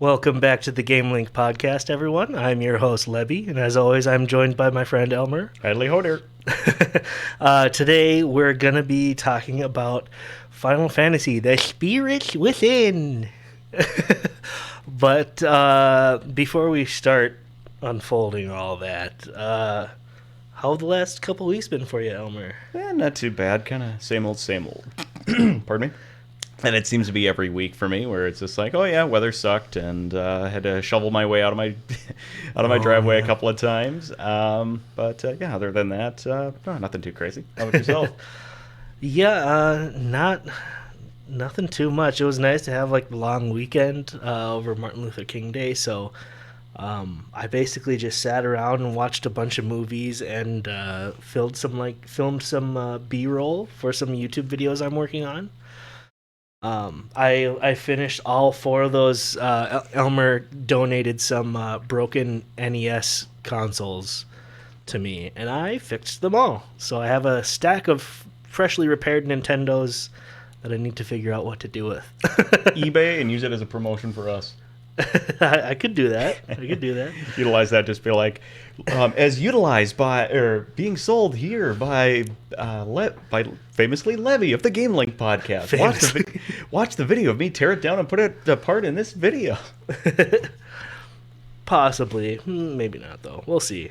Welcome back to the GameLink podcast, everyone. I'm your host, Lebbi, and as always, I'm joined by my friend Elmer. Hadley Hoder. Today, we're going to be talking about Final Fantasy, The Spirit Within. But before we start unfolding all that, how have the last couple weeks been for you, Elmer? Not too bad. Kind of same old, same old. Pardon me? And it seems to be every week for me, where it's just like, oh yeah, weather sucked, and I had to shovel my way out of my driveway a couple of times. But other than that, nothing too crazy. How about yourself? Nothing too much. It was nice to have like the long weekend over Martin Luther King Day, so I basically just sat around and watched a bunch of movies and filmed some B-roll for some YouTube videos I'm working on. I finished all 4 of those. Elmer donated some broken NES consoles to me, and I fixed them all. So I have a stack of freshly repaired Nintendos that I need to figure out what to do with. eBay and use it as a promotion for us. I could do that. Utilize that. Just be like, as utilized by, or being sold here by famously Lebbi of the GameLink podcast. Watch the video of me tear it down and put it apart in this video. Possibly, maybe not though. We'll see.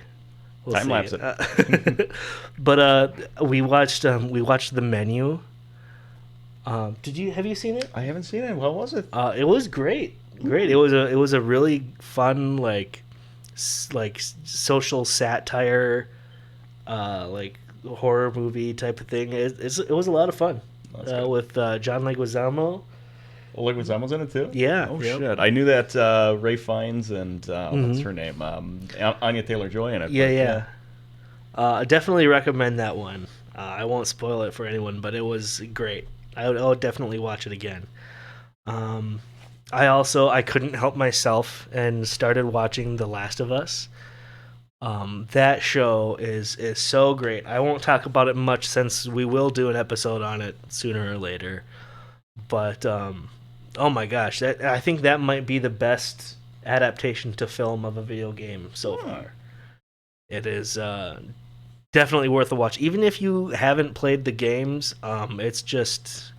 Time lapse it. But we watched The Menu. Have you seen it? I haven't seen it. What was it? It was great. Great. It was a really fun like social satire, like horror movie type of thing. It was a lot of fun. With John Leguizamo. Oh, Leguizamo's in it too? Yeah. Oh shit! I knew that Ray Fiennes and what's her name, Anya Taylor-Joy in it. Yeah. Definitely recommend that one. I won't spoil it for anyone, but it was great. I would definitely watch it again. I couldn't help myself and started watching The Last of Us. That show is so great. I won't talk about it much since we will do an episode on it sooner or later. But oh my gosh, I think that might be the best adaptation to film of a video game so far. It is definitely worth a watch. Even if you haven't played the games, it's just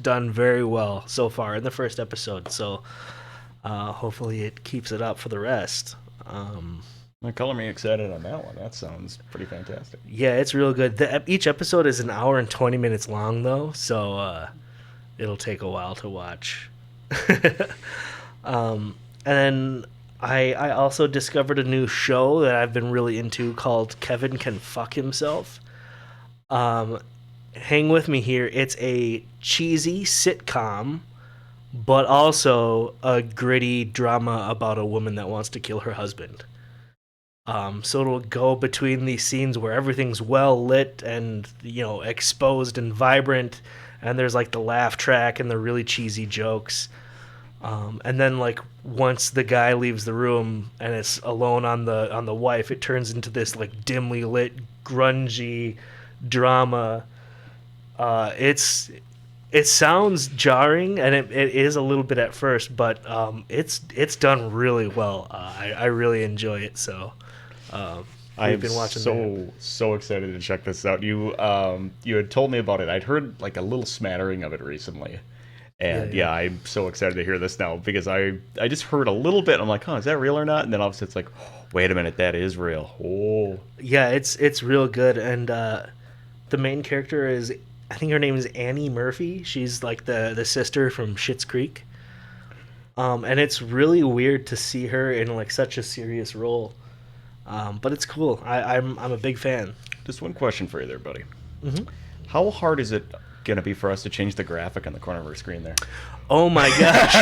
done very well so far in the first episode. So hopefully it keeps it up for the rest. Color me excited on that one. That sounds pretty fantastic. Yeah, it's real good. Each episode is an hour and 20 minutes long, though, so it'll take a while to watch. And then I also discovered a new show that I've been really into called Kevin Can Fuck Himself. Hang with me here. It's a cheesy sitcom, but also a gritty drama about a woman that wants to kill her husband. So it'll go between these scenes where everything's well lit and, exposed and vibrant, and there's like the laugh track and the really cheesy jokes. And then like once the guy leaves the room and it's alone on the wife, it turns into this like dimly lit, grungy drama. It sounds jarring, and it is a little bit at first, but it's done really well. I really enjoy it. So I've been watching. So excited to check this out. You had told me about it. I'd heard like a little smattering of it recently, and yeah, I'm so excited to hear this now because I just heard a little bit. And I'm like, oh, is that real or not? And then obviously it's like, oh, wait a minute, that is real. Oh, yeah, it's real good, and the main character is, I think her name is Annie Murphy. She's like the sister from Schitt's Creek. And it's really weird to see her in like such a serious role. But it's cool. I'm a big fan. Just one question for you there, buddy. Mm-hmm. How hard is it going to be for us to change the graphic on the corner of our screen there? Oh my gosh.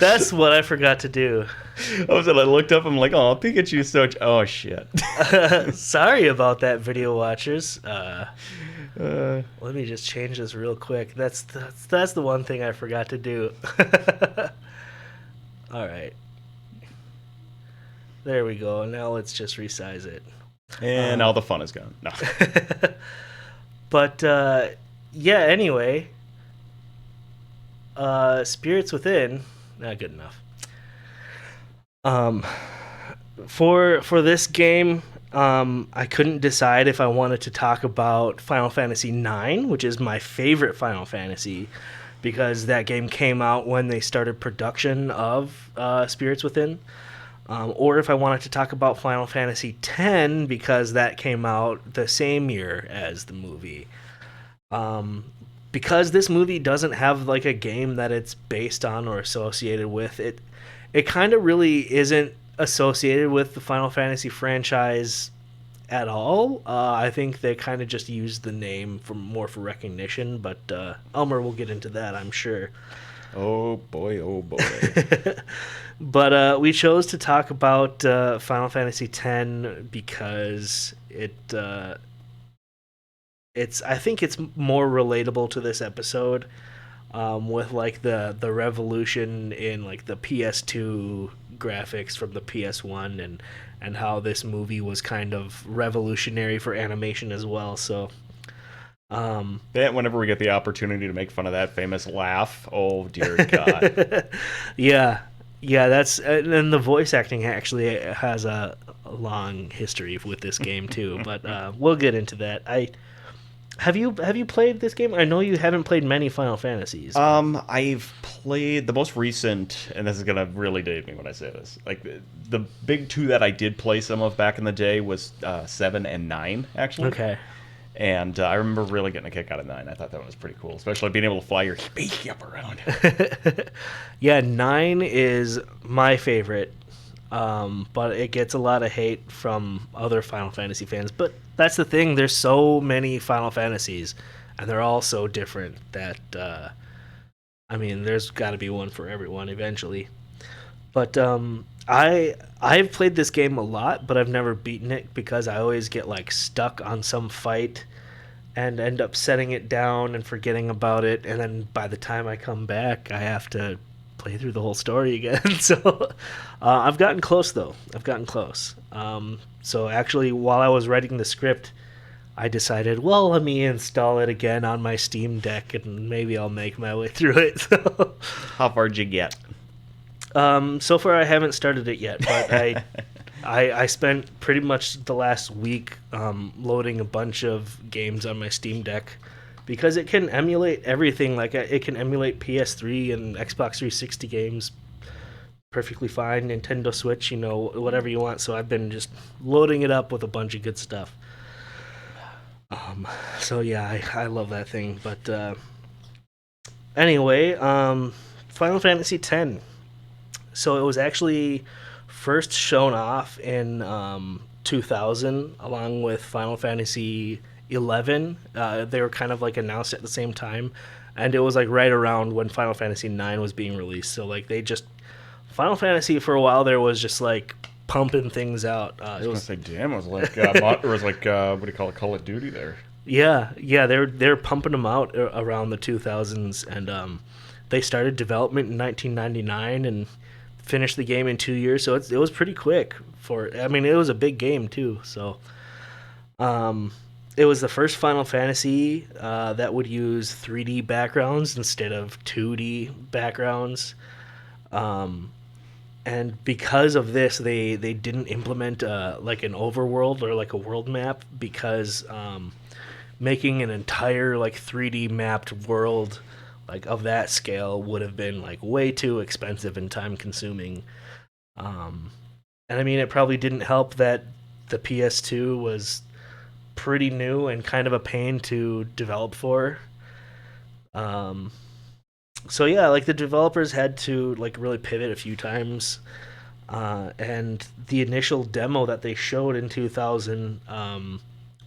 That's what I forgot to do. I looked up, I'm like, oh, Pikachu's so... Oh, shit. Sorry about that, video watchers. Let me just change this real quick. That's the one thing I forgot to do. All right. There we go. Now let's just resize it. And now the fun is gone. No. But, yeah, anyway. Spirits Within, not good enough. For this game, I couldn't decide if I wanted to talk about Final Fantasy IX, which is my favorite Final Fantasy, because that game came out when they started production of Spirits Within, or if I wanted to talk about Final Fantasy X, because that came out the same year as the movie. Because this movie doesn't have like a game that it's based on or associated with, it kind of really isn't associated with the Final Fantasy franchise at all. I think they kind of just used the name for recognition, but Elmer will get into that, I'm sure. Oh boy, oh boy. But we chose to talk about Final Fantasy X because I think it's more relatable to this episode, with like the revolution in like the PS2 graphics from the PS1, and how this movie was kind of revolutionary for animation as well. So whenever we get the opportunity to make fun of that famous laugh, oh dear God. yeah, that's and the voice acting actually has a long history with this game too, but we'll get into that. Have you played this game? I know you haven't played many Final Fantasies. I've played the most recent, and this is gonna really date me when I say this. Like the big two that I did play some of back in the day was 7 and 9, actually. Okay. And I remember really getting a kick out of 9. I thought that was pretty cool, especially being able to fly your spaceship around. Yeah, 9 is my favorite, but it gets a lot of hate from other Final Fantasy fans. But that's the thing, there's so many Final Fantasies, and they're all so different that, there's got to be one for everyone eventually. But I've played this game a lot, but I've never beaten it because I always get like stuck on some fight and end up setting it down and forgetting about it, and then by the time I come back, I have to play through the whole story again. So I've gotten close, though. So actually, while I was writing the script, I decided, well, let me install it again on my Steam Deck, and maybe I'll make my way through it. So, how far'd you get? So far, I haven't started it yet, but I spent pretty much the last week loading a bunch of games on my Steam Deck, because it can emulate everything. Like it can emulate PS3 and Xbox 360 games perfectly fine, Nintendo Switch, whatever you want. So I've been just loading it up with a bunch of good stuff. So yeah, I love that thing. But anyway, Final Fantasy X. So it was actually first shown off in 2000, along with Final Fantasy 11. They were kind of like announced at the same time, and it was like right around when Final Fantasy 9 was being released. So like Final Fantasy for a while there was just like pumping things out. I was gonna say, damn, it was like what do you call it, Call of Duty there? Yeah, they're pumping them out around the 2000s, and they started development in 1999 and finished the game in 2 years. So it was pretty quick it was a big game too. So it was the first Final Fantasy that would use 3D backgrounds instead of 2D backgrounds. And because of this, they didn't implement like an overworld or like a world map, because making an entire like 3D mapped world like of that scale would have been like way too expensive and time consuming. And it probably didn't help that the PS2 was pretty new and kind of a pain to develop for. So yeah, like the developers had to like really pivot a few times, and the initial demo that they showed in 2000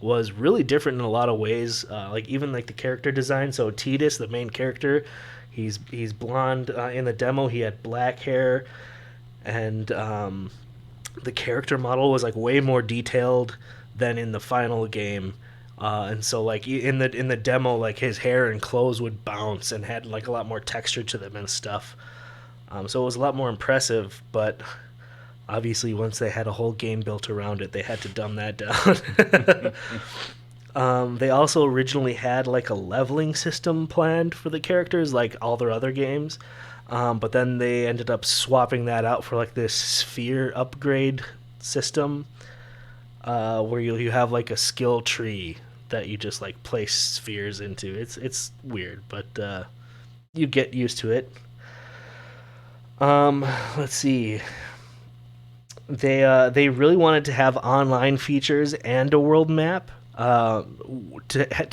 was really different in a lot of ways. Like even like the character design. So Tidus, the main character, he's blonde. In the demo, he had black hair, and the character model was like way more detailed than in the final game. And so like in the demo, like his hair and clothes would bounce and had like a lot more texture to them and stuff. So it was a lot more impressive, but obviously once they had a whole game built around it, they had to dumb that down. They also originally had like a leveling system planned for the characters, like all their other games. But then they ended up swapping that out for like this sphere upgrade system, where you have like a skill tree that you just like place spheres into. It's weird, but you get used to it. Let's see. They really wanted to have online features and a world map, to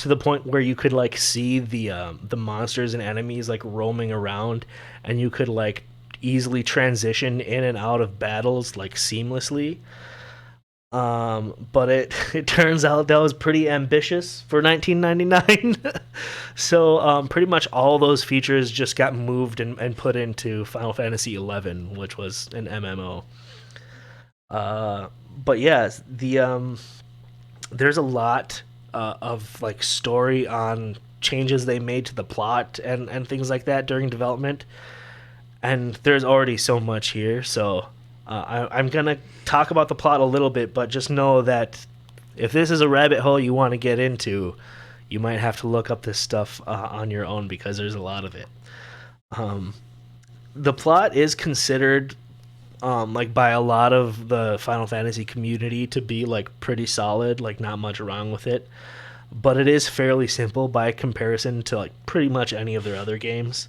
the point where you could like see the monsters and enemies like roaming around, and you could like easily transition in and out of battles like seamlessly. But it turns out that was pretty ambitious for 1999. So pretty much all those features just got moved and put into Final Fantasy XI, which was an MMO. But yeah, there's a lot of like story on changes they made to the plot and things like that during development, and there's already so much here. So I'm gonna talk about the plot a little bit, but just know that if this is a rabbit hole you want to get into, you might have to look up this stuff on your own, because there's a lot of it. The plot is considered, like by a lot of the Final Fantasy community, to be like pretty solid, like not much wrong with it. But it is fairly simple by comparison to like pretty much any of their other games.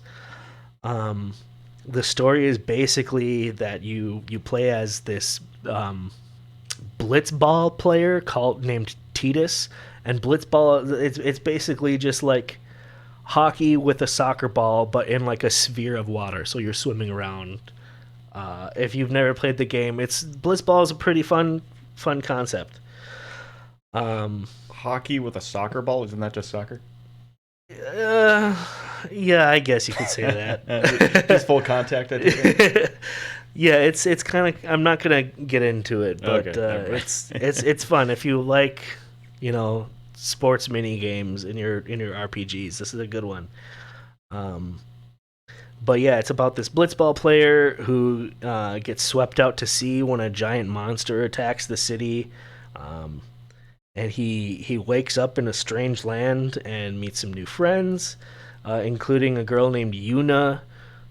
The story is basically that you play as this blitzball player named Tidus, and blitzball, it's basically just like hockey with a soccer ball, but in like a sphere of water, so you're swimming around. If you've never played the game, blitzball is a pretty fun concept. Hockey with a soccer ball, isn't that just soccer? Yeah, I guess you could say that. Just full contact, I think. Yeah, it's kind of. I'm not gonna get into it, but Okay, it's fun if you like, sports mini games in your RPGs. This is a good one. But yeah, it's about this blitzball player who gets swept out to sea when a giant monster attacks the city. And he wakes up in a strange land and meets some new friends, including a girl named Yuna,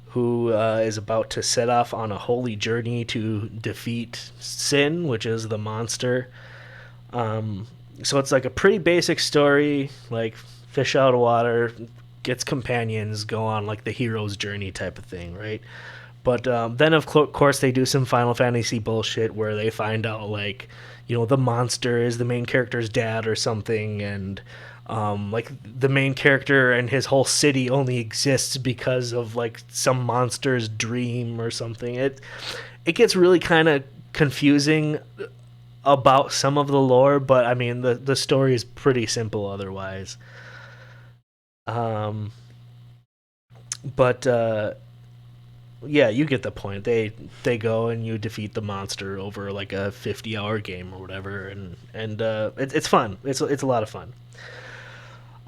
who is about to set off on a holy journey to defeat Sin, which is the monster. So it's like a pretty basic story, like fish out of water, gets companions, go on like the hero's journey type of thing, right? But then of course they do some Final Fantasy bullshit where they find out like, the monster is the main character's dad or something, and like the main character and his whole city only exists because of like some monster's dream or something. It gets really kind of confusing about some of the lore, but I mean the story is pretty simple otherwise. But yeah, you get the point. They go and you defeat the monster over like a 50-hour game or whatever, and it's fun. It's a lot of fun.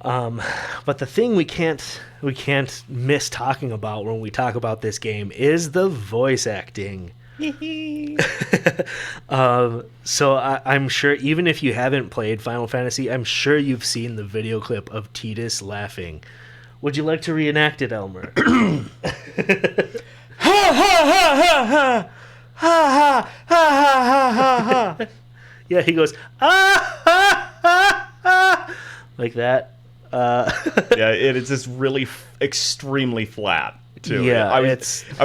But the thing we can't miss talking about when we talk about this game is the voice acting. So I'm sure even if you haven't played Final Fantasy, I'm sure you've seen the video clip of Tidus laughing. Would you like to reenact it, Elmer? Ha ha ha ha ha ha ha ha ha ha. Yeah, he goes ha like that. Yeah, it's just really extremely flat too. Yeah, I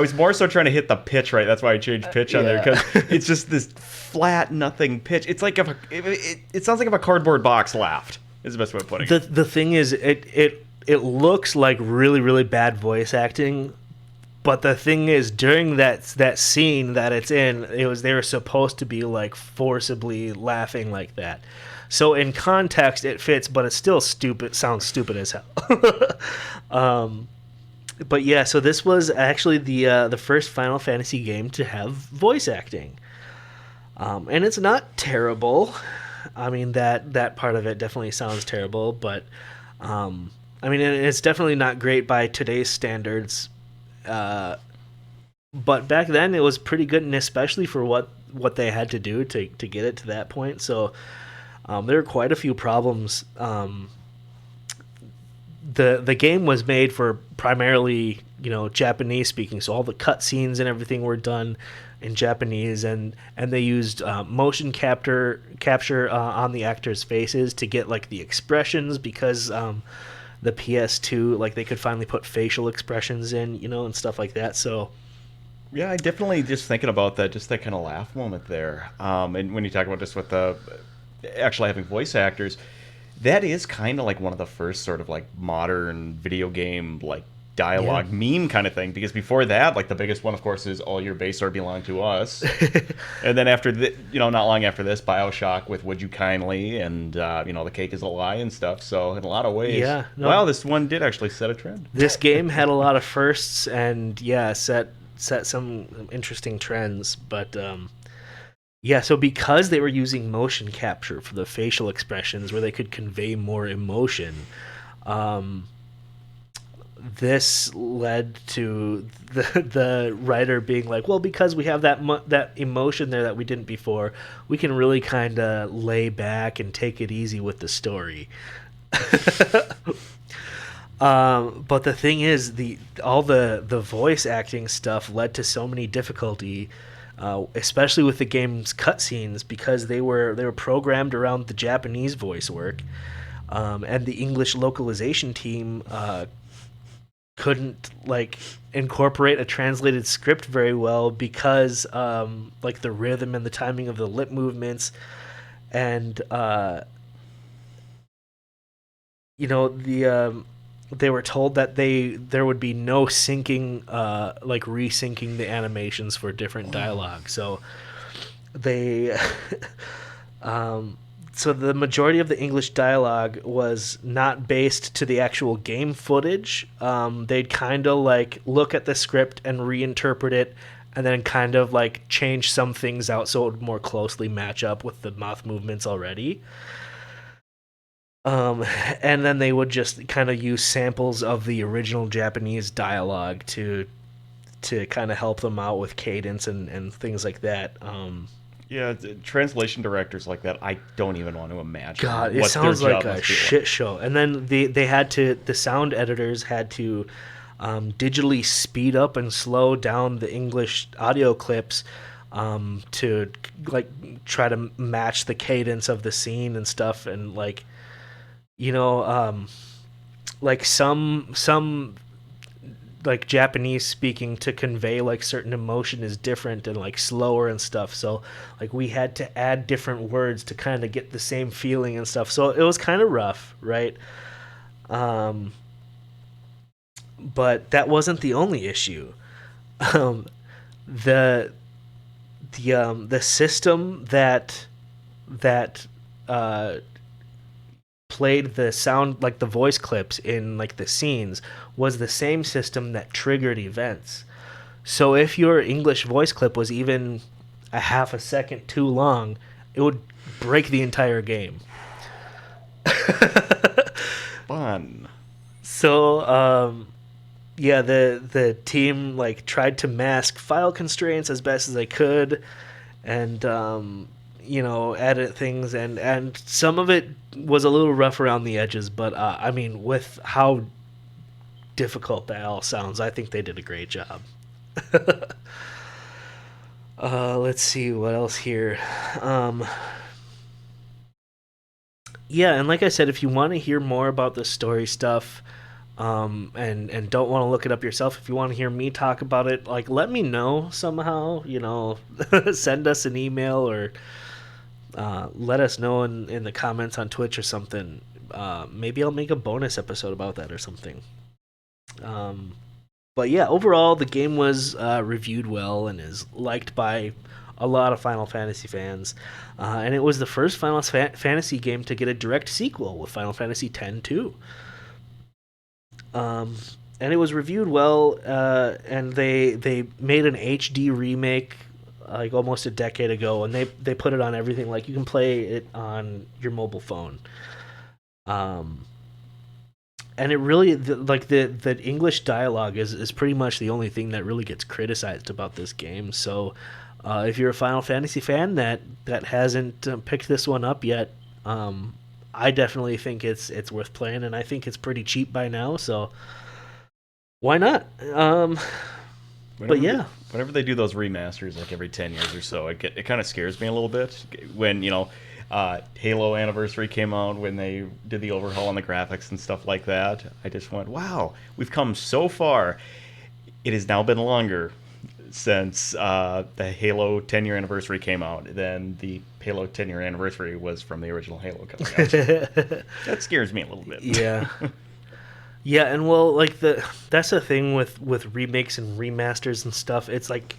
was more so trying to hit the pitch right. That's why I changed pitch on there, because it's just this flat nothing pitch. It's like it sounds like if a cardboard box laughed. Is the best way of putting it. The thing is, it looks like really really bad voice acting. But the thing is, during that scene that it's in, they were supposed to be like forcibly laughing like that. So in context, it fits, but it's still stupid. Sounds stupid as hell. But yeah, so this was actually the first Final Fantasy game to have voice acting, and it's not terrible. I mean that part of it definitely sounds terrible, but I mean it's definitely not great by today's standards. But back then it was pretty good, and especially for what they had to do to get it to that point. So there were quite a few problems. The game was made for primarily Japanese speaking. So all the cutscenes and everything were done in Japanese, and they used motion capture on the actors' faces to get like the expressions, because the PS2, like, they could finally put facial expressions in, and stuff like that. So yeah, I definitely just thinking about that, just that kind of laugh moment there. And when you talk about just with the actually having voice actors, that is kind of like one of the first sort of like modern video game like dialogue meme kind of thing, because before that, like, the biggest one of course is all your base are belong to us. And then after not long after this, BioShock with would you kindly, and the cake is a lie and stuff. So in a lot of ways, wow, this one did actually set a trend. This game had a lot of firsts, and set some interesting trends. But so because they were using motion capture for the facial expressions where they could convey more emotion, this led to the writer being like, well, because we have that emotion there that we didn't before, we can really kind of lay back and take it easy with the story. But the thing is, all the voice acting stuff led to so many difficulty, especially with the game's cutscenes, because they were programmed around the Japanese voice work, and the English localization team couldn't like incorporate a translated script very well, because like the rhythm and the timing of the lip movements, and they were told that there would be no syncing, like resyncing the animations for different dialogue. So they so the majority of the English dialogue was not based to the actual game footage. They'd kind of like look at the script and reinterpret it, and then kind of like change some things out so it would more closely match up with the mouth movements already. And then they would just kind of use samples of the original Japanese dialogue to kind of help them out with cadence and things like that. Yeah, translation directors like that, I don't even want to imagine. God, it sounds like a shit show. And then the sound editors had to digitally speed up and slow down the English audio clips to like try to match the cadence of the scene and stuff, and like like some like Japanese speaking to convey like certain emotion is different and like slower and stuff. So like we had to add different words to kind of get the same feeling and stuff. So it was kind of rough, right? But that wasn't the only issue. The system that played the sound, like the voice clips in like the scenes, was the same system that triggered events. So if your English voice clip was even a half a second too long, it would break the entire game. Fun. So the team like tried to mask file constraints as best as they could, and edit things, and some of it was a little rough around the edges, but I mean, with how difficult that all sounds, I think they did a great job. Let's see what else here. And like I said, if you want to hear more about the story stuff, and don't want to look it up yourself, if you want to hear me talk about it, like, let me know somehow, send us an email, or let us know in the comments on Twitch or something. Maybe I'll make a bonus episode about that or something. But yeah, overall the game was reviewed well and is liked by a lot of Final Fantasy fans, and it was the first Final Fantasy game to get a direct sequel with Final Fantasy X-2. And it was reviewed well, and they made an HD remake like almost a decade ago, and they put it on everything. Like, you can play it on your mobile phone. And it really, the English dialogue is pretty much the only thing that really gets criticized about this game. So if you're a Final Fantasy fan that hasn't picked this one up yet, I definitely think it's worth playing, and I think it's pretty cheap by now. So Why not? But yeah, whenever they do those remasters, like every 10 years or so, it kind of scares me a little bit. When Halo Anniversary came out, when they did the overhaul on the graphics and stuff like that, I just went, wow, we've come so far. It has now been longer since the Halo 10-year anniversary came out than the Halo 10-year anniversary was from the original Halo coming out. That scares me a little bit. Yeah. Yeah, and well, like that's the thing with remakes and remasters and stuff. It's like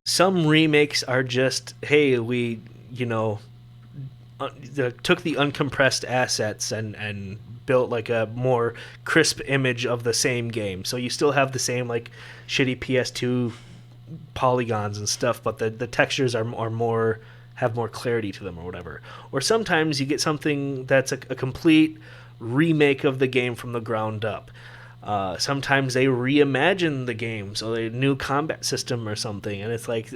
some remakes are just, hey, we, took the uncompressed assets and built like a more crisp image of the same game. So you still have the same like shitty PS2 polygons and stuff, but the textures are more have more clarity to them or whatever. Or sometimes you get something that's a complete remake of the game from the ground up. Sometimes they reimagine the game, so a new combat system or something, and it's like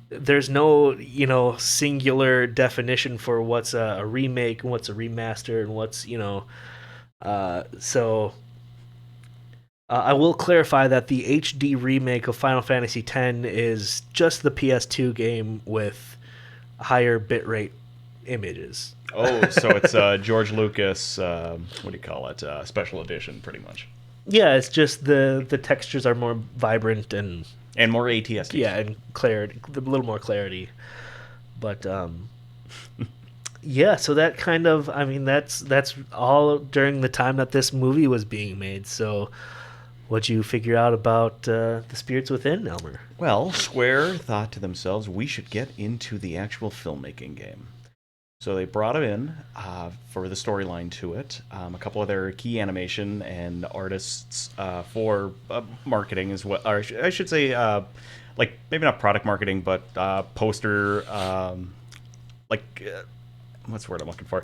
there's no singular definition for what's a remake and what's a remaster and what's so I will clarify that the HD remake of Final Fantasy X is just the PS2 game with higher bitrate images. Oh, so it's George Lucas, what do you call it? Special edition, pretty much. Yeah, it's just the textures are more vibrant and more ATST. Yeah, and clarity, a little more clarity. But yeah, so that kind of, I mean, that's all during the time that this movie was being made. So what'd you figure out about the Spirits Within, Elmer? Well, Square thought to themselves, we should get into the actual filmmaking game. So they brought him in for the storyline to it. A couple of their key animation and artists for marketing as well. Or I should say, like maybe not product marketing, but poster, what's the word I'm looking for?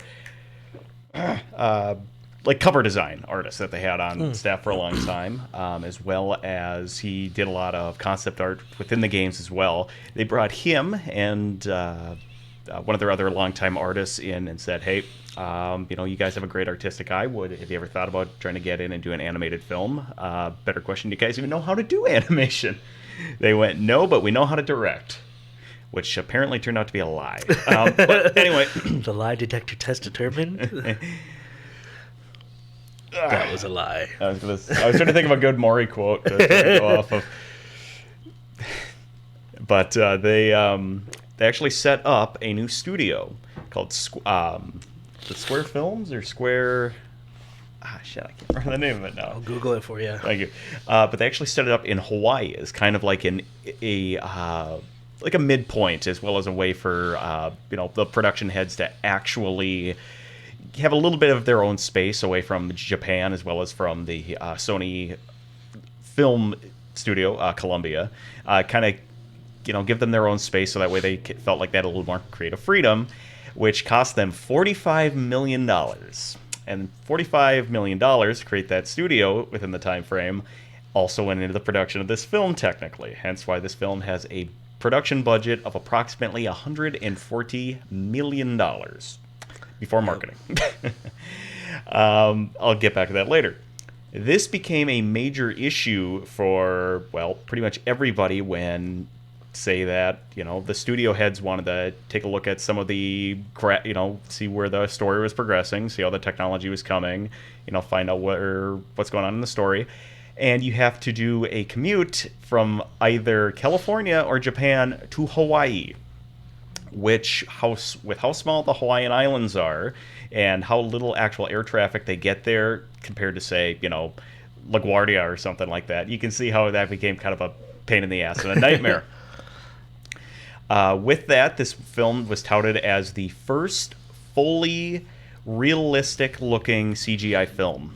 Like cover design artists that they had on staff for a long time, as well as he did a lot of concept art within the games as well. They brought him and one of their other longtime artists in and said, hey, you guys have a great artistic eye. Have you ever thought about trying to get in and do an animated film? Better question, do you guys even know how to do animation? They went, no, but we know how to direct, which apparently turned out to be a lie. But anyway. The lie detector test determined that was a lie. I was trying to think of a good Maury quote to go off of. But they actually set up a new studio called the Square Films or Square. I can't remember the name of it now. I'll Google it for you. Thank you. But they actually set it up in Hawaii as kind of like a midpoint, as well as a way for the production heads to actually have a little bit of their own space away from Japan, as well as from the Sony film studio, Columbia. Kind of give them their own space, so that way they felt like they had a little more creative freedom, which cost them $45 million. And $45 million to create that studio within the time frame also went into the production of this film, technically. Hence why this film has a production budget of approximately $140 million before marketing. I'll get back to that later. This became a major issue for, well, pretty much everybody when, say that, the studio heads wanted to take a look at some of the, see where the story was progressing, see how the technology was coming, find out what's going on in the story. And you have to do a commute from either California or Japan to Hawaii, with how small the Hawaiian Islands are and how little actual air traffic they get there compared to, say, LaGuardia or something like that. You can see how that became kind of a pain in the ass and a nightmare. With that, this film was touted as the first fully realistic-looking CGI film,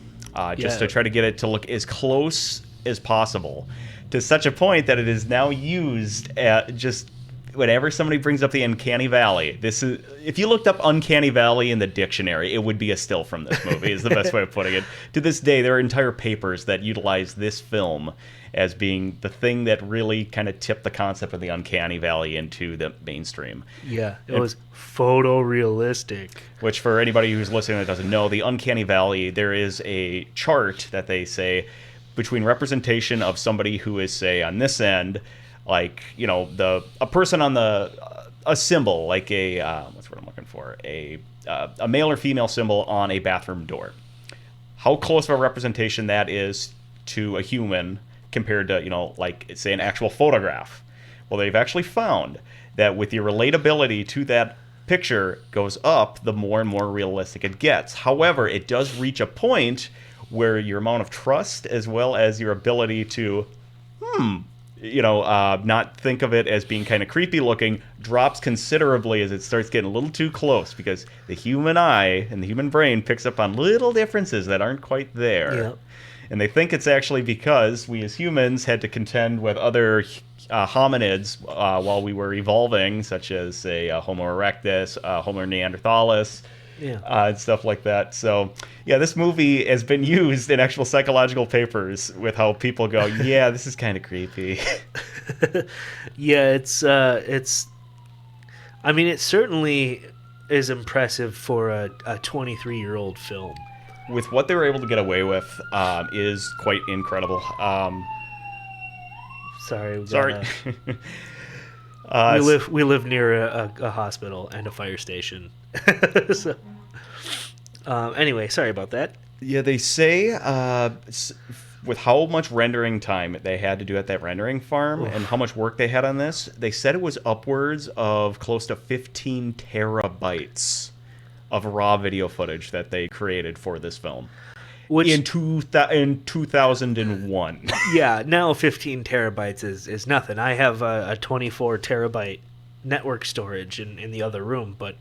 just to try to get it to look as close as possible, to such a point that it is now used at just whenever somebody brings up the Uncanny Valley. This is, if you looked up Uncanny Valley in the dictionary, it would be a still from this movie, is the best way of putting it. To this day, there are entire papers that utilize this film as being the thing that really kind of tipped the concept of the Uncanny Valley into the mainstream. Yeah, it was photorealistic. Which, for anybody who's listening that doesn't know, the Uncanny Valley, there is a chart that they say between representation of somebody who is, say, on this end, like, you know, a person on a symbol, like what's what I'm looking for, a male or female symbol on a bathroom door. How close of a representation that is to a human compared to, you know, like, say, an actual photograph. Well, they've actually found that with your relatability to that picture goes up, the more and more realistic it gets. However, it does reach a point where your amount of trust, as well as your ability to, not think of it as being kind of creepy looking, drops considerably as it starts getting a little too close, because the human eye and the human brain picks up on little differences that aren't quite there. Yep. And they think it's actually because we as humans had to contend with other hominids while we were evolving, such as, say, Homo erectus, Homo neanderthalis, and stuff like that. So, yeah, this movie has been used in actual psychological papers with how people go, yeah, this is kind of creepy. Yeah, it's. I mean, it certainly is impressive for a 23-year-old film. With what they were able to get away with, is quite incredible. Sorry. Sorry. We live near a hospital and a fire station. So, anyway, sorry about that. Yeah, they say with how much rendering time they had to do at that rendering farm and how much work they had on this, they said it was upwards of close to 15 terabytes of raw video footage that they created for this film. Which, in 2001. Yeah, now 15 terabytes is nothing. I have a 24 terabyte network storage in the other room, but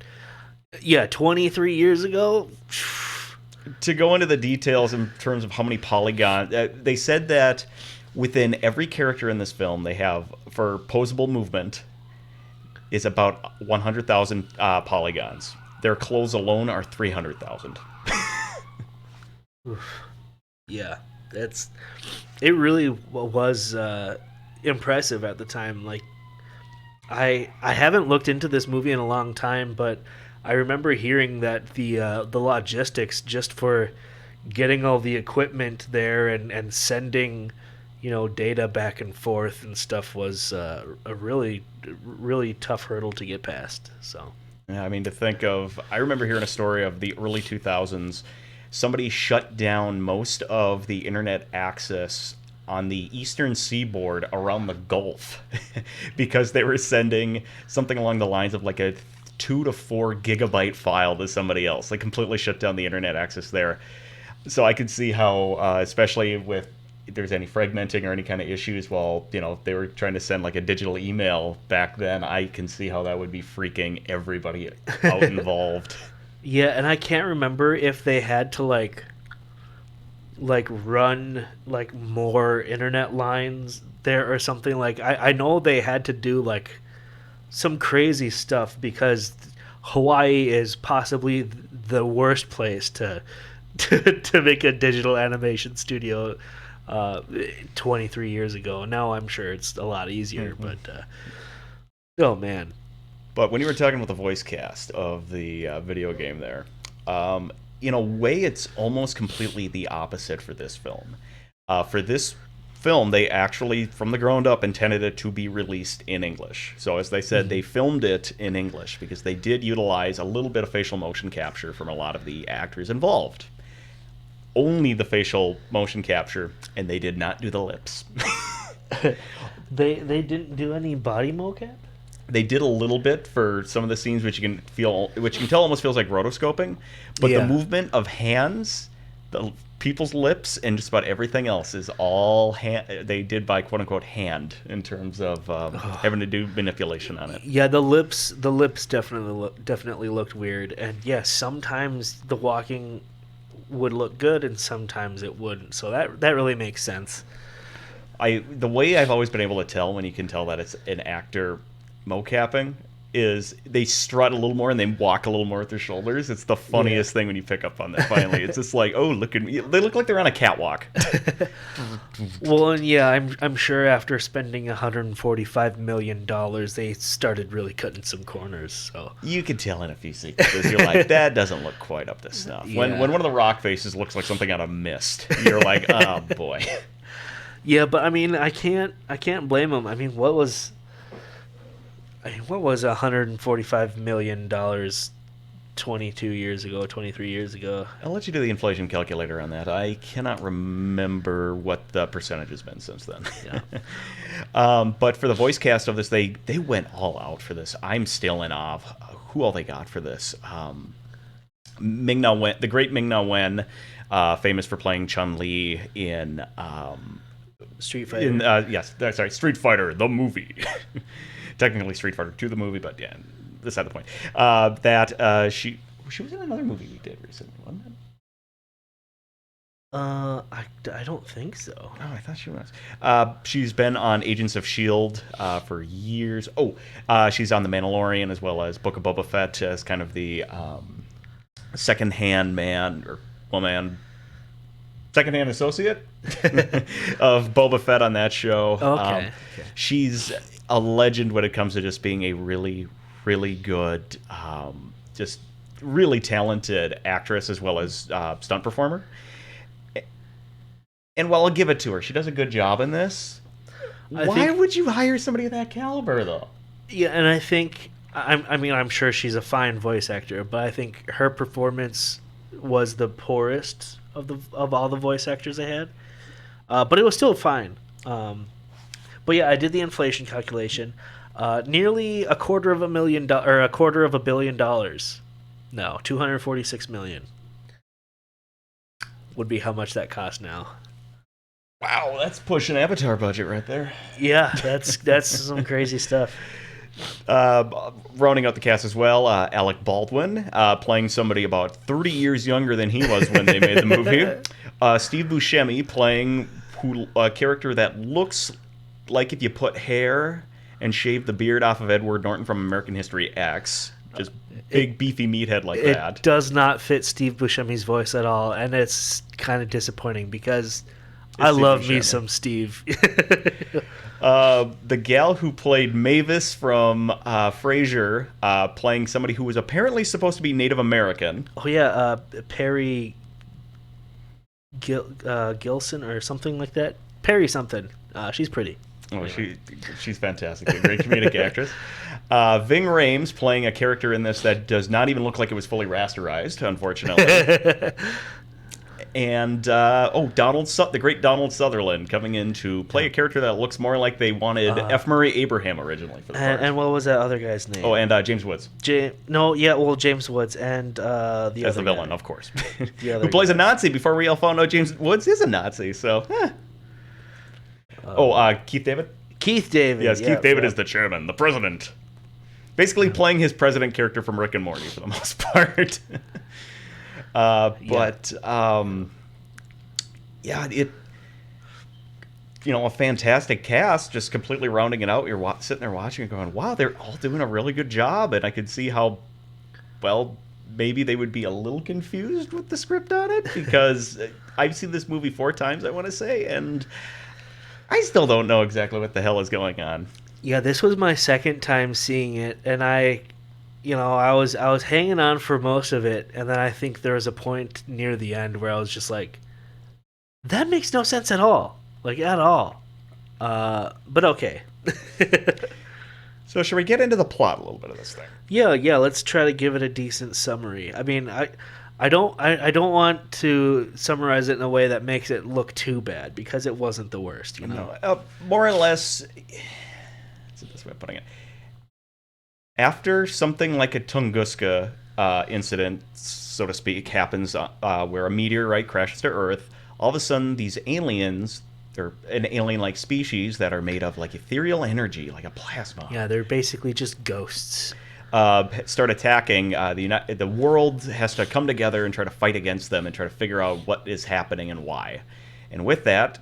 yeah, 23 years ago. To go into the details in terms of how many polygons, they said that within every character in this film, they have, for posable movement, is about 100,000 polygons. Their clothes alone are 300,000. Yeah, it really was impressive at the time. Like, I haven't looked into this movie in a long time, but I remember hearing that the logistics just for getting all the equipment there and sending, you know, data back and forth and stuff was a really, really tough hurdle to get past. So yeah, I mean, to think of, I remember hearing a story of the early 2000s. Somebody shut down most of the internet access on the eastern seaboard around the Gulf because they were sending something along the lines of like a 2 to 4 gigabyte file to somebody else. They completely shut down the internet access there. So I could see how, especially with if there's any fragmenting or any kind of issues while, you know, they were trying to send like a digital email back then, I can see how that would be freaking everybody out involved. Yeah, and I can't remember if they had to like run like more internet lines there or something. Like I know they had to do like some crazy stuff because Hawaii is possibly the worst place to make a digital animation studio 23 years ago. Now I'm sure it's a lot easier, but oh man. But when you were talking about the voice cast of the video game there, in a way, it's almost completely the opposite for this film. For this film, they actually, from the ground up, intended it to be released in English. So as they said, they filmed it in English because they did utilize a little bit of facial motion capture from a lot of the actors involved. Only the facial motion capture, and they did not do the lips. They didn't do any body mocap? They did a little bit for some of the scenes, which you can tell almost feels like rotoscoping, but the movement of hands, the people's lips, and just about everything else is all they did by quote unquote hand in terms of having to do manipulation on it. Yeah, the lips definitely looked weird, and yes, sometimes the walking would look good, and sometimes it wouldn't. So that really makes sense. The way I've always been able to tell when you can tell that it's an actor mocapping is they strut a little more and they walk a little more with their shoulders. It's the funniest thing when you pick up on that finally. It's just like, oh, look at me. They look like they're on a catwalk. Well, and yeah, I'm sure after spending $145 million, they started really cutting some corners. So you can tell in a few sequences, you're like, that doesn't look quite up to snuff. Yeah. When one of the rock faces looks like something out of Mist, you're like, oh boy. Yeah, but I mean, I can't blame him. I mean, what was $145 million 22 years ago, 23 years ago? I'll let you do the inflation calculator on that. I cannot remember what the percentage has been since then. Yeah. But for the voice cast of this, they went all out for this. I'm still in awe of who all they got for this. Ming-Na Wen, the great Ming-Na Wen, famous for playing Chun-Li in Street Fighter. Street Fighter, the movie. Technically Street Fighter 2, the movie, but yeah, beside the point. She was in another movie we did recently, wasn't it? I don't think so. Oh, I thought she was. She's been on Agents of S.H.I.E.L.D. For years. She's on The Mandalorian as well as Book of Boba Fett as kind of the second-hand man or woman, second-hand associate of Boba Fett on that show. Okay. She's a legend when it comes to just being a really, really good, just really talented actress as well as stunt performer. And while I'll give it to her, she does a good job in this. Why would you hire somebody of that caliber, though? Yeah, and I think, I'm sure she's a fine voice actor, but I think her performance was the poorest of all the voice actors they had. But it was still fine. But yeah, I did the inflation calculation. Nearly $250 million. No, $246 million would be how much that costs now. Wow, that's pushing Avatar budget right there. Yeah, that's some crazy stuff. Rounding out the cast as well, Alec Baldwin, playing somebody about 30 years younger than he was when they made the movie. Steve Buscemi playing a character that looks like if you put hair and shave the beard off of Edward Norton from American History X. Just big, beefy meathead like that. It does not fit Steve Buscemi's voice at all, and it's kind of disappointing because I love me some Steve. The gal who played Mavis from Frasier, playing somebody who was apparently supposed to be Native American. Oh yeah, Perry Gilson or something like that. Perry something. She's pretty. Oh, she's fantastic. A great comedic actress. Ving Rhames playing a character in this that does not even look like it was fully rasterized, unfortunately. And the great Donald Sutherland coming in to play a character that looks more like they wanted F. Murray Abraham originally for the part. And what was that other guy's name? Oh, and James Woods. James Woods and the as other the villain, guy. Of course. Who plays a Nazi before we all found out James Woods is a Nazi. So, Keith David. Keith David. Yes, Keith David is the chairman, the president. Basically playing his president character from Rick and Morty for the most part. A fantastic cast, just completely rounding it out. You're sitting there watching and going, wow, they're all doing a really good job. And I could see how, maybe they would be a little confused with the script on it, because I've seen this movie 4 times, I want to say, and I still don't know exactly what the hell is going on. Yeah, this was my second time seeing it, and I was hanging on for most of it, and then I think there was a point near the end where I was just like, that makes no sense at all. Like, at all. But okay. So should we get into the plot a little bit of this thing? Yeah, let's try to give it a decent summary. I mean, I don't want to summarize it in a way that makes it look too bad, because it wasn't the worst, No, more or less, that's the best way of putting it. After something like a Tunguska incident, so to speak, happens where a meteorite crashes to Earth, all of a sudden these aliens, they're an alien-like species that are made of like ethereal energy, like a plasma. Yeah, they're basically just ghosts. Start attacking. The world has to come together and try to fight against them and try to figure out what is happening and why. And with that,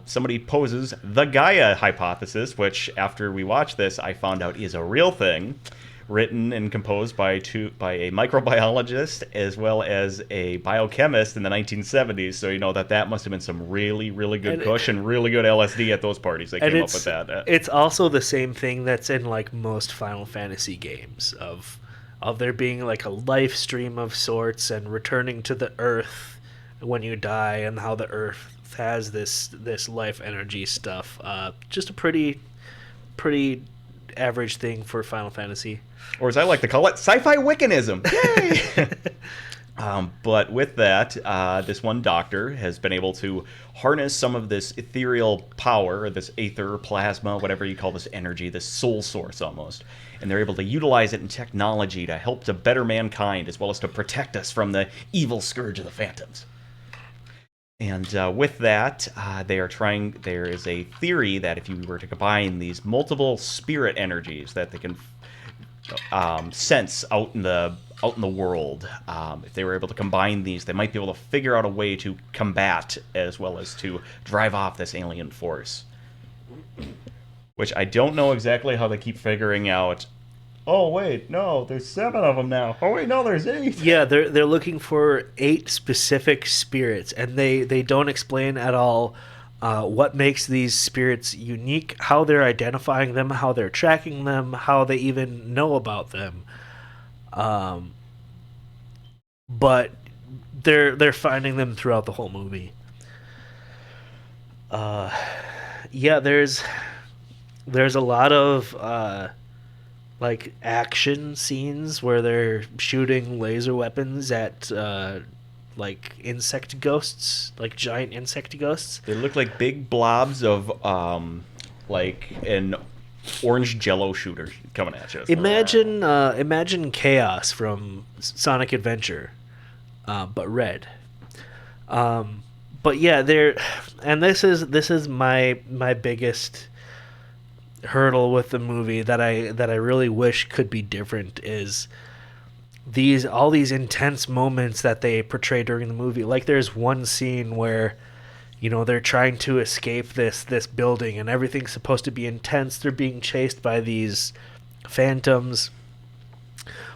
somebody poses the Gaia hypothesis, which after we watched this, I found out is a real thing, written and composed by a microbiologist as well as a biochemist in the 1970s. So that must have been some really, really good kush and really good LSD at those parties. They came up with that. It's also the same thing that's in like most Final Fantasy games of there being like a life stream of sorts and returning to the Earth when you die, and how the Earth has this life energy stuff. Just a pretty average thing for Final Fantasy. Or as I like to call it, sci-fi Wiccanism. Yay! But with that, this one doctor has been able to harness some of this ethereal power, or this aether, plasma, whatever you call this energy, this soul source almost. And they're able to utilize it in technology to help to better mankind, as well as to protect us from the evil scourge of the phantoms. And with that, there is a theory that if you were to combine these multiple spirit energies that they can sense out in the world, if they were able to combine these, they might be able to figure out a way to combat as well as to drive off this alien force. Which I don't know exactly how they keep figuring out. Oh wait, no, there's 7 of them now. Oh wait, no, there's 8. Yeah, they're looking for 8 specific spirits, and they don't explain at all what makes these spirits unique, how they're identifying them, how they're tracking them, how they even know about them. But they're finding them throughout the whole movie. Yeah, there's a lot of like action scenes where they're shooting laser weapons at like insect ghosts, like giant insect ghosts. They look like big blobs of like an orange jello shooter coming at you. Imagine Chaos from Sonic Adventure, but red. But yeah, this is my biggest hurdle with the movie that I really wish could be different is all these intense moments that they portray during the movie. Like there's one scene where, you know, they're trying to escape this building and everything's supposed to be intense. They're being chased by these phantoms.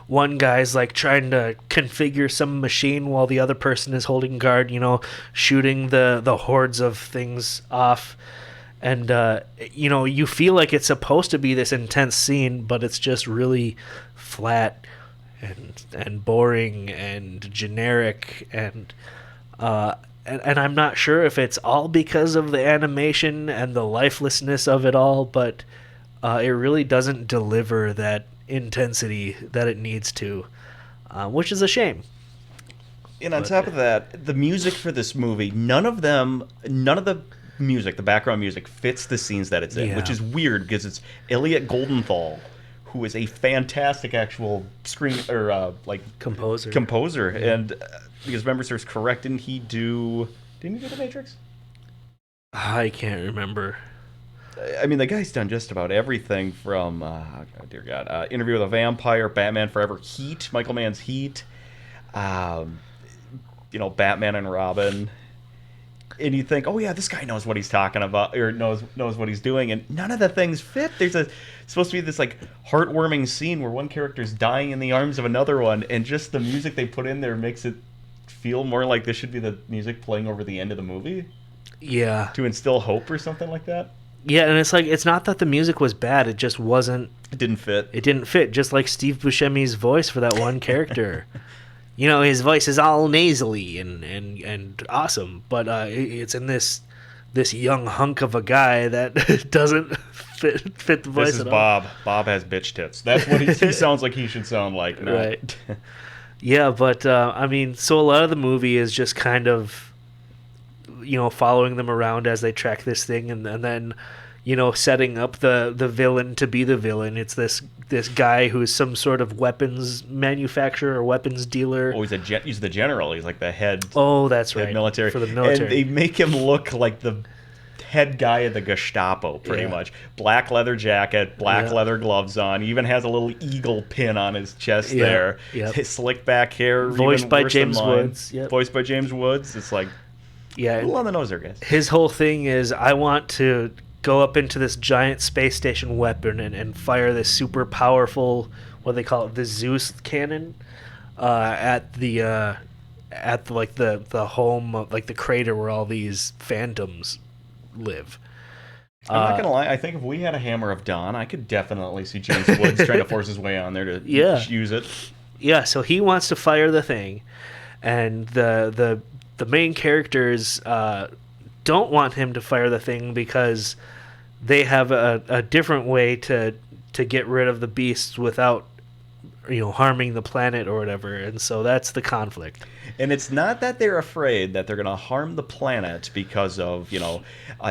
One guy's like trying to configure some machine while the other person is holding guard, you know, shooting the hordes of things off. And, you know, you feel like it's supposed to be this intense scene, but it's just really flat and boring and generic. And I'm not sure if it's all because of the animation and the lifelessness of it all, but it really doesn't deliver that intensity that it needs to, which is a shame. And on top of that, the music for this movie, none of the music, the background music, fits the scenes that it's in, which is weird because it's Elliot Goldenthal, who is a fantastic actual screen or composer, and because memory serves correct, didn't he do The Matrix? I can't remember. I mean, the guy's done just about everything from dear God, Interview with a Vampire, Batman Forever, Heat, Michael Mann's Heat, you know, Batman and Robin. And you think, oh yeah, this guy knows what he's talking about, or knows what he's doing, and none of the things fit. There's supposed to be this like heartwarming scene where one character's dying in the arms of another one, and just the music they put in there makes it feel more like this should be the music playing over the end of the movie. Yeah. To instill hope or something like that. Yeah, and it's like, it's not that the music was bad, it just wasn't... It didn't fit. It didn't fit, just like Steve Buscemi's voice for that one character. You know, his voice is all nasally and awesome, but it's in this young hunk of a guy that doesn't fit the voice This is at Bob. all. Bob has bitch tits. That's what he sounds like he should sound like. No. Right. Yeah, but, I mean, so a lot of the movie is just kind of, you know, following them around as they track this thing, and then, you know, setting up the villain to be the villain. It's this guy who's some sort of weapons manufacturer or weapons dealer. Oh, he's the general. He's like the head. Oh, that's right. Military. For the military. And they make him look like the head guy of the Gestapo, pretty much. Black leather jacket, black leather gloves on. He even has a little eagle pin on his chest there. Yep. His slick back hair. Voiced by James Woods. Yep. Voiced by James Woods. It's like, a little on the nose there, guys. His whole thing is, I want to go up into this giant space station weapon and fire this super powerful, what they call it, the Zeus cannon, at the home of, like, the crater where all these phantoms live. I'm not gonna lie. I think if we had a Hammer of Dawn, I could definitely see James Woods trying to force his way on there to use it. Yeah, so he wants to fire the thing, and the the main characters don't want him to fire the thing because they have a different way to get rid of the beasts without harming the planet or whatever, and so that's the conflict. And it's not that they're afraid that they're going to harm the planet because of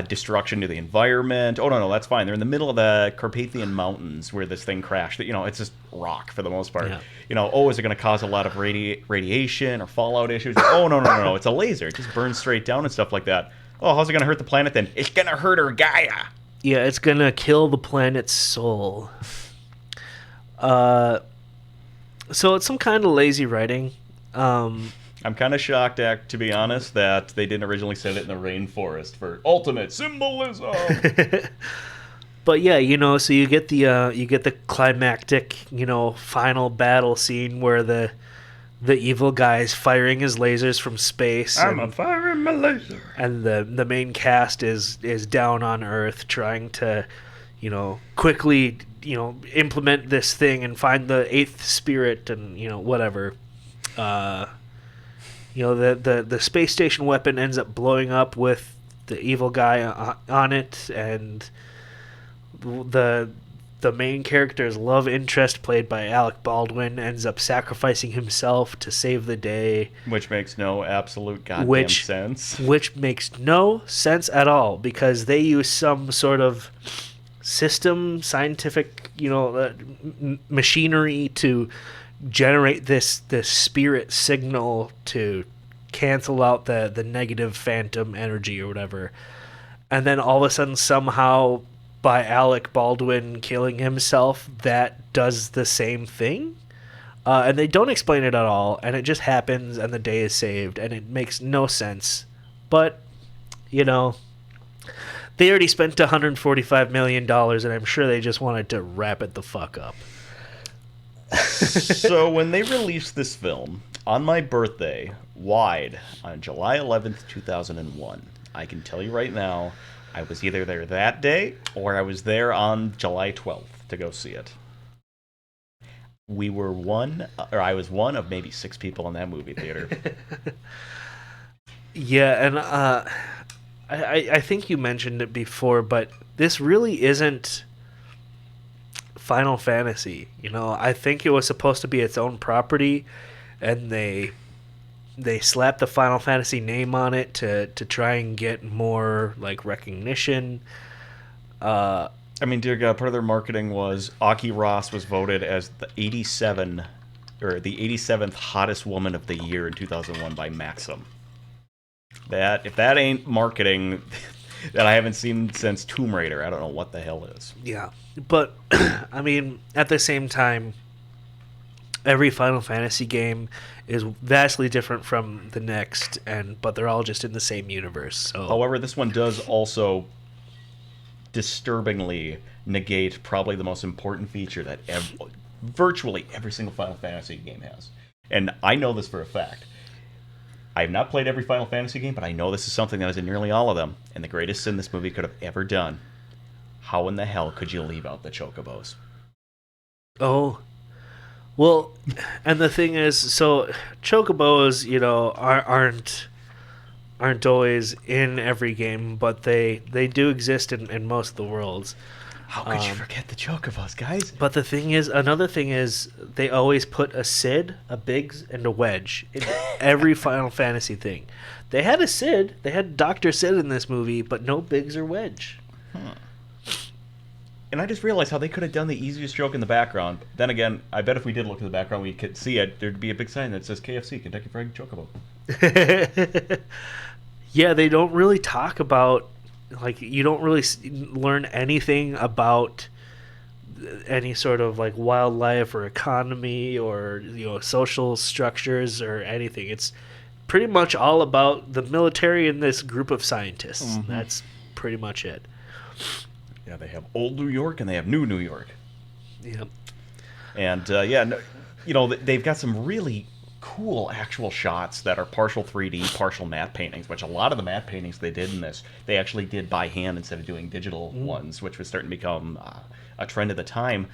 destruction to the environment. Oh no, that's fine. They're in the middle of the Carpathian Mountains where this thing crashed. It's just rock for the most part. Yeah. Is it going to cause a lot of radiation or fallout issues? Oh no, it's a laser. It just burns straight down and stuff like that. Oh, how's it going to hurt the planet then? It's going to hurt her Gaia. Yeah, it's going to kill the planet's soul. So it's some kind of lazy writing. I'm kind of shocked, to be honest, that they didn't originally set it in the rainforest for ultimate symbolism. But yeah, so you get the climactic, final battle scene where the evil guy is firing his lasers from space. I'm firing my laser. And the main cast is down on Earth trying to, quickly, implement this thing and find the eighth spirit and, whatever. The space station weapon ends up blowing up with the evil guy on it, and the main character's love interest, played by Alec Baldwin, ends up sacrificing himself to save the day. Which makes no absolute goddamn sense. Which makes no sense at all, because they use some sort of scientific, machinery to generate this spirit signal to cancel out the negative phantom energy or whatever. And then all of a sudden, somehow, by Alec Baldwin killing himself, that does the same thing. And they don't explain it at all, and it just happens, and the day is saved, and it makes no sense. But, they already spent $145 million, and I'm sure they just wanted to wrap it the fuck up. So when they released this film, on my birthday, wide, on July 11th, 2001, I can tell you right now, I was either there that day, or I was there on July 12th to go see it. I was one of maybe 6 people in that movie theater. Yeah, and I think you mentioned it before, but this really isn't Final Fantasy. I think it was supposed to be its own property, and they slapped the Final Fantasy name on it to try and get more recognition. Dear God, part of their marketing was Aki Ross was voted as the 87th hottest woman of the year in 2001 by Maxim. If that ain't marketing that I haven't seen since Tomb Raider, I don't know what the hell is. Yeah, but at the same time, every Final Fantasy game is vastly different from the next, but they're all just in the same universe. So, however, this one does also disturbingly negate probably the most important feature that virtually every single Final Fantasy game has. And I know this for a fact. I have not played every Final Fantasy game, but I know this is something that is in nearly all of them, and the greatest sin this movie could have ever done. How in the hell could you leave out the chocobos? Oh, well, and the thing is, so chocobos, aren't always in every game, but they do exist in most of the worlds. How could you forget the chocobos, guys? But another thing is, they always put a Cid, a Biggs, and a Wedge in every Final Fantasy thing. They had a Cid, they had Dr. Cid in this movie, but no Biggs or Wedge. And I just realized how they could have done the easiest joke in the background. Then again, I bet if we did look in the background, we could see it. There'd be a big sign that says KFC, Kentucky Fried Chocobo. Yeah, they don't really talk about, you don't really learn anything about any sort of wildlife or economy or social structures or anything. It's pretty much all about the military and this group of scientists. Mm-hmm. That's pretty much it. Yeah, they have old New York and they have new New York. Yep. And they've got some really cool actual shots that are partial 3D, partial matte paintings, which a lot of the matte paintings they did in this, they actually did by hand instead of doing digital ones, which was starting to become a trend at the time.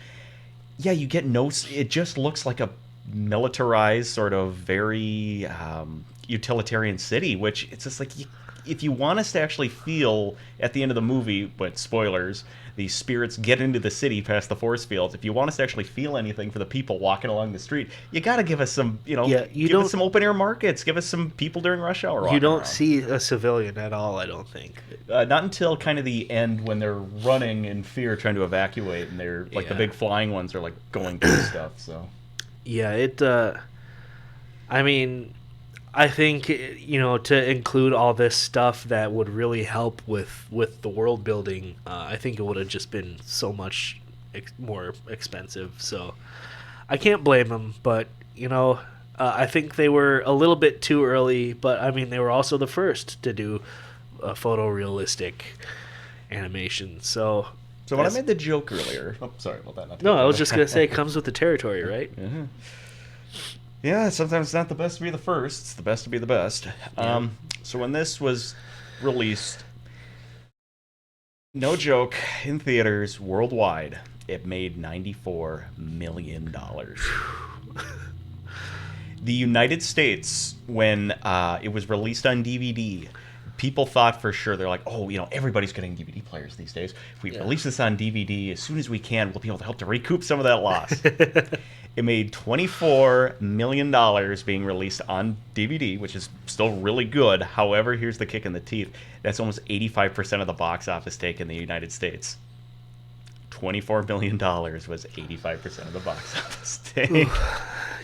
Yeah, you get it just looks like a militarized, sort of very utilitarian city, which it's just like, if you want us to actually feel at the end of the movie, but spoilers, the spirits get into the city past the force fields. If you want us to actually feel anything for the people walking along the street, you got to give us some, give us some open air markets, give us some people during rush hour. You don't see a civilian at all, I don't think. Not until kind of the end when they're running in fear trying to evacuate, and they're like the big flying ones are like going through stuff. So yeah, I mean, I think, to include all this stuff that would really help with the world building, I think it would have just been so much more expensive. So I can't blame them, but, I think they were a little bit too early, but, I mean, they were also the first to do photorealistic animation. So when I made the joke earlier... Oh, sorry about that. No, I was just going to say it comes with the territory, right? Mm-hmm. Yeah, sometimes it's not the best to be the first. It's the best to be the best. Yeah. So when this was released, no joke, in theaters worldwide, it made $94 million. The United States, when it was released on DVD, people thought for sure, they're like, oh, everybody's getting DVD players these days. If we release this on DVD as soon as we can, we'll be able to help to recoup some of that loss. It made $24 million being released on DVD, which is still really good. However, here's the kick in the teeth. That's almost 85% of the box office take in the United States. $24 million was 85% of the box office take.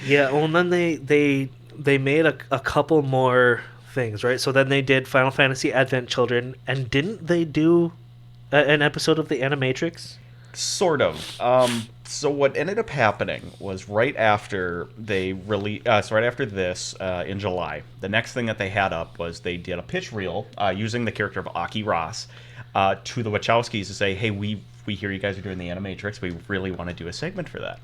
Yeah, well, and then they made a couple more things, right? So then they did Final Fantasy Advent Children, and didn't they do an episode of the Animatrix? Sort of. So what ended up happening was right after they right after this, in July, the next thing that they had up was they did a pitch reel using the character of Aki Ross to the Wachowskis to say, hey, we hear you guys are doing the Animatrix. We really want to do a segment for that.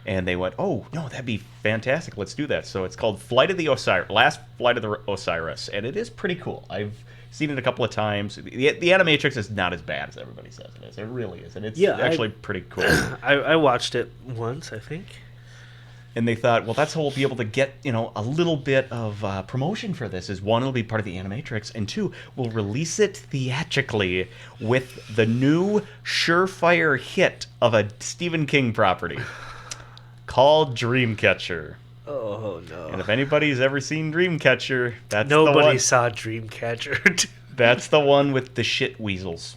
And they went, oh, no, that'd be fantastic. Let's do that. So it's called Last Flight of the Osiris, and it is pretty cool. I've seen it a couple of times. The Animatrix is not as bad as everybody says it is. It really is, and it's actually pretty cool. I watched it once, I think. And they thought, well, that's how we'll be able to get a little bit of promotion for this. Is one, it'll be part of the Animatrix, and two, we'll release it theatrically with the new surefire hit of a Stephen King property called Dreamcatcher. Oh, no. And if anybody's ever seen Dreamcatcher, that's Nobody the one. saw Dreamcatcher. That's the one with the shit weasels.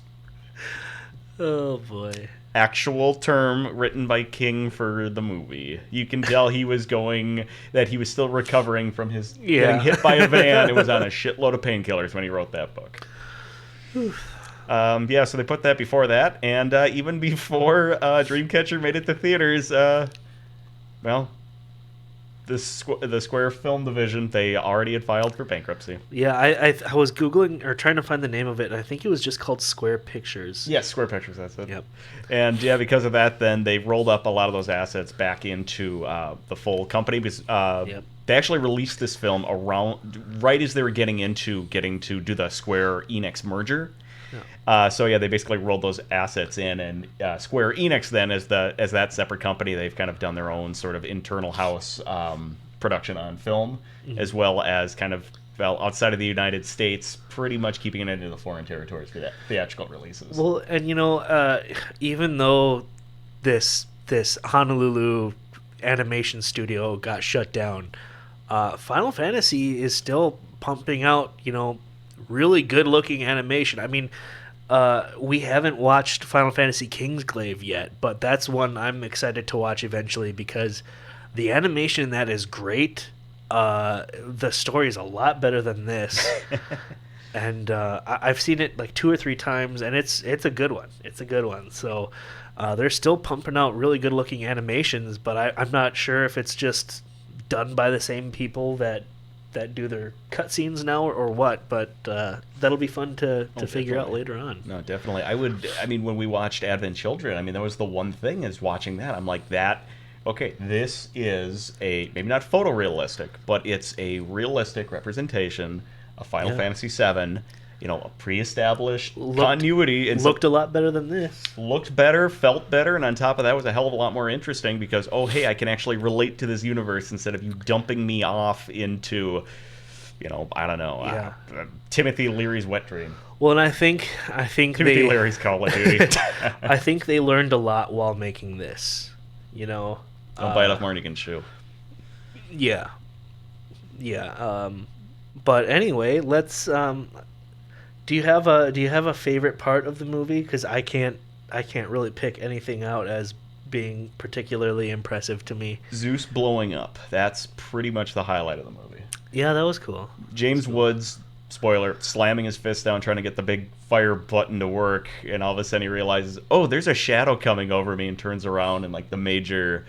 Oh, boy. Actual term written by King for the movie. You can tell he was still recovering from his getting hit by a van. It was on a shitload of painkillers when he wrote that book. So they put that before that, and even before Dreamcatcher made it to theaters, the Square Film Division, they already had filed for bankruptcy. Yeah, I was Googling or trying to find the name of it. I think it was just called Square Pictures. Yes, Square Pictures, that's it. Yep. And because of that, then they rolled up a lot of those assets back into the full company. Because they actually released this film right as they were getting to do the Square Enix merger. Yeah. They basically rolled those assets in, and Square Enix then, as that separate company, they've kind of done their own sort of internal house production on film, as well as kind of outside of the United States, pretty much keeping it into the foreign territories for that theatrical releases. Well, and even though this Honolulu animation studio got shut down, Final Fantasy is still pumping out really good looking animation. I mean, we haven't watched Final Fantasy Kingsglaive yet, but that's one I'm excited to watch eventually because the animation in that is great. The story is a lot better than this. And I've seen it like 2 or 3 times, and it's a good one. It's a good one. So they're still pumping out really good looking animations, but I'm not sure if it's just done by the same people that do their cutscenes now or what, but that'll be fun to figure out later on. No, definitely. When we watched Advent Children, that was the one thing is watching that. I'm like, this is maybe not photorealistic, but it's a realistic representation of Final Fantasy VII a pre-established continuity. And looked a lot better than this. Looked better, felt better, and on top of that was a hell of a lot more interesting because, oh, hey, I can actually relate to this universe instead of you dumping me off into, I don't know, Timothy Leary's wet dream. Well, and I think Timothy Leary's Call of Duty. I think they learned a lot while making this. Don't bite off Marnigan's shoe. Yeah. But anyway, let's. Do you have a favorite part of the movie? Because I can't really pick anything out as being particularly impressive to me. Zeus blowing up. That's pretty much the highlight of the movie. Yeah, that was cool. James Woods, spoiler, slamming his fist down trying to get the big fire button to work, and all of a sudden he realizes, oh, there's a shadow coming over me, and turns around, and the major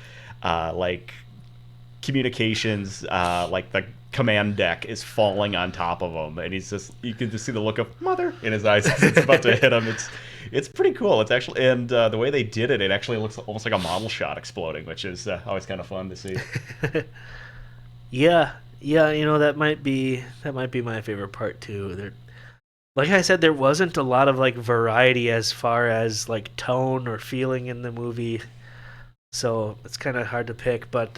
communications, the command deck is falling on top of him, and you can just see the look of mother in his eyes as it's about to hit him. It's pretty cool. It's actually, and the way they did it actually looks almost like a model shot exploding, which is always kind of fun to see. Yeah, that might be my favorite part too. Like I said, there wasn't a lot of variety as far as tone or feeling in the movie, so it's kind of hard to pick. But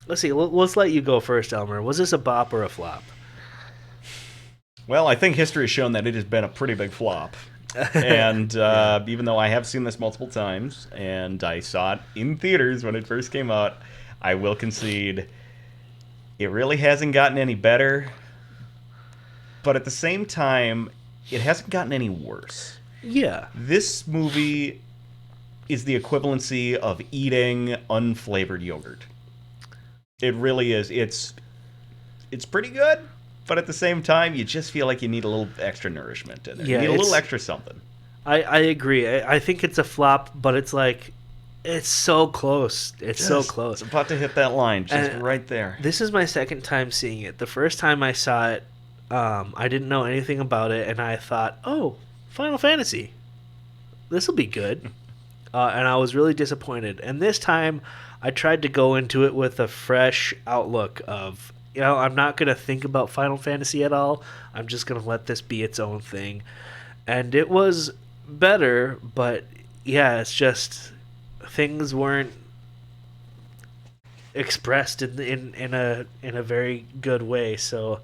let's see. Let's let you go first, Elmer. Was this a bop or a flop? Well, I think history has shown that it has been a pretty big flop. And even though I have seen this multiple times, and I saw it in theaters when it first came out, I will concede it really hasn't gotten any better. But at the same time, it hasn't gotten any worse. Yeah. This movie is the equivalency of eating unflavored yogurt. It really is. It's pretty good, but at the same time, you just feel like you need a little extra nourishment in there. Yeah, you need a little extra something. I agree. I think it's a flop, but it's it's so close. It's so close. It's about to hit that line, just right there. This is my second time seeing it. The first time I saw it, I didn't know anything about it, and I thought, oh, Final Fantasy. This will be good. And I was really disappointed. And this time, I tried to go into it with a fresh outlook of, I'm not going to think about Final Fantasy at all. I'm just going to let this be its own thing. And it was better, but yeah, it's just things weren't expressed in a very good way. So,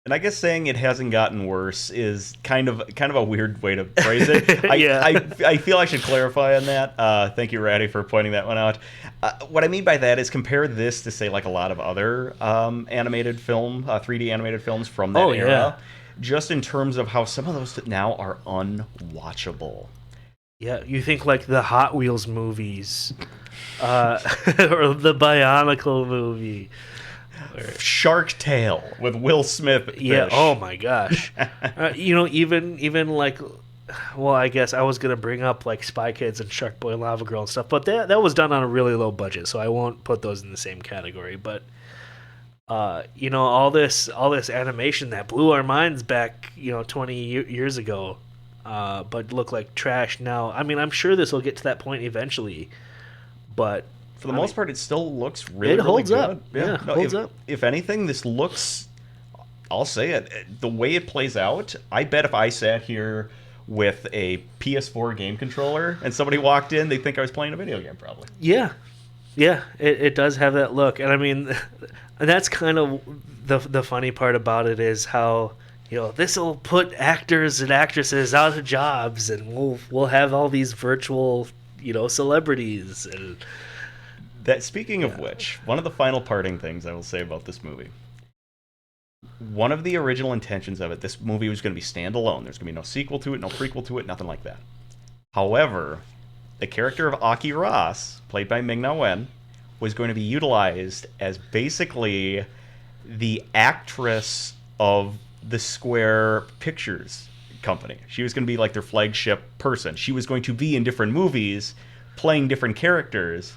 and I guess saying it hasn't gotten worse is kind of a weird way to phrase it. Yeah. I feel I should clarify on that. Thank you, Ratty, for pointing that one out. What I mean by that is compare this to, say, a lot of other animated film, 3D animated films from that era. Yeah. Just in terms of how some of those now are unwatchable. Yeah, you think the Hot Wheels movies, or the Bionicle movie. Shark Tale with Will Smith. Yeah. Oh my gosh. Even well, I guess I was gonna bring up Spy Kids and Shark Boy and Lava Girl and stuff, but that was done on a really low budget, so I won't put those in the same category. But all this animation that blew our minds back 20 years ago, but look like trash now. I mean, I'm sure this will get to that point eventually, but for the most part, it still looks really good. It holds up. Yeah, holds up. If anything, this looks, I'll say it, the way it plays out, I bet if I sat here with a PS4 game controller and somebody walked in, they'd think I was playing a video game, probably. Yeah. Yeah, it does have that look. And I mean, that's kind of the funny part about it is how, this will put actors and actresses out of jobs, and we'll have all these virtual, celebrities. And that, speaking of which, one of the final parting things I will say about this movie. One of the original intentions of it, this movie was going to be standalone. There's going to be no sequel to it, no prequel to it, nothing like that. However, the character of Aki Ross, played by Ming-Na Wen, was going to be utilized as basically the actress of the Square Pictures company. She was going to be their flagship person. She was going to be in different movies, playing different characters,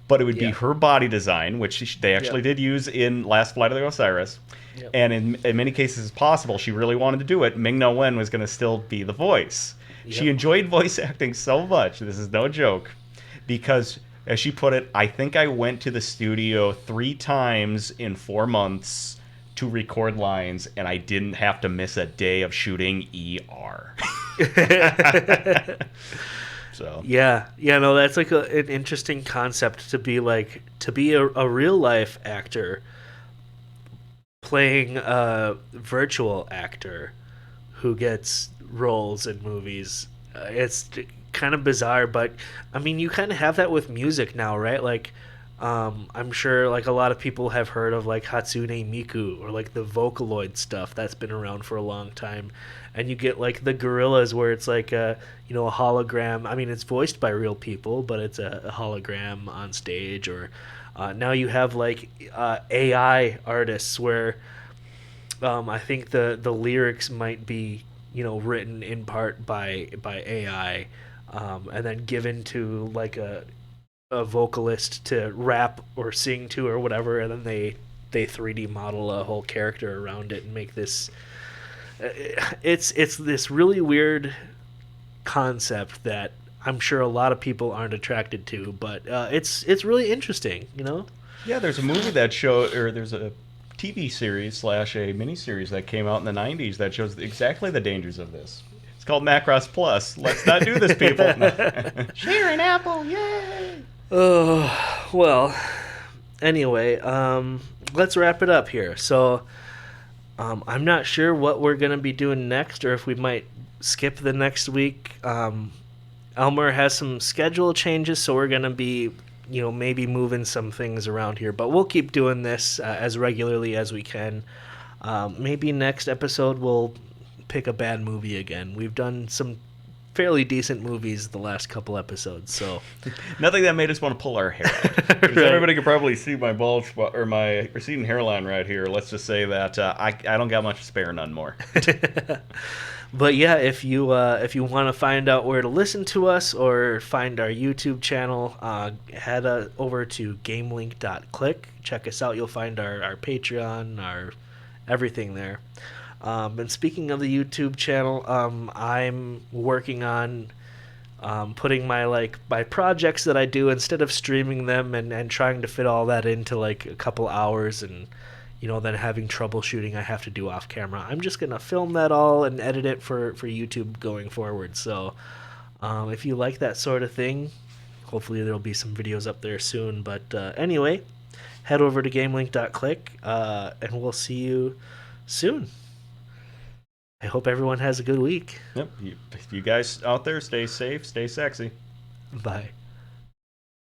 but it would be her body design, which they actually did use in Last Flight of the Osiris. Yep. And in many cases, as possible, she really wanted to do it. Ming-Na Wen was going to still be the voice. Yep. She enjoyed voice acting so much, this is no joke, because, as she put it, I think I went to the studio 3 times in 4 months to record lines, and I didn't have to miss a day of shooting ER. So no, that's like an interesting concept to be a real life actor playing a virtual actor who gets roles in movies. It's kind of bizarre, but I mean, you kind of have that with music now, right? Like, I'm sure like a lot of people have heard of like Hatsune Miku or like the Vocaloid stuff that's been around for a long time, and you get like the Gorillas where it's like a hologram. I mean, it's voiced by real people, but it's a hologram on stage. Or now you have like AI artists where I think the lyrics might be written in part by AI, and then given to like a vocalist to rap or sing to or whatever, and then they 3D model a whole character around it and make this. It's this really weird concept that I'm sure a lot of people aren't attracted to, but it's really interesting, Yeah, there's a movie there's a TV series / a miniseries that came out in the 90s that shows exactly the dangers of this. It's called Macross Plus. Let's not do this, people. Share an apple, yay! Oh, well, anyway, let's wrap it up here. So, I'm not sure what we're going to be doing next, or if we might skip the next week. Elmer has some schedule changes, so we're going to be maybe moving some things around here, but we'll keep doing this as regularly as we can. Maybe next episode we'll pick a bad movie again. We've done some fairly decent movies the last couple episodes, so nothing that made us want to pull our hair out. Right. Everybody could probably see my bald spot or my receding hairline right here. Let's just say that I don't got much to spare, none more. But yeah, if you want to find out where to listen to us or find our YouTube channel, head over to gamelink.click. Check us out. You'll find our Patreon, our everything there. And speaking of the YouTube channel, I'm working on putting my projects that I do, instead of streaming them and trying to fit all that into like a couple hours and then having troubleshooting I have to do off camera. I'm just gonna film that all and edit it for YouTube going forward. So if you like that sort of thing, hopefully there'll be some videos up there soon. But anyway, head over to gamelink.click and we'll see you soon. I hope everyone has a good week. Yep. You guys out there, stay safe, stay sexy. Bye.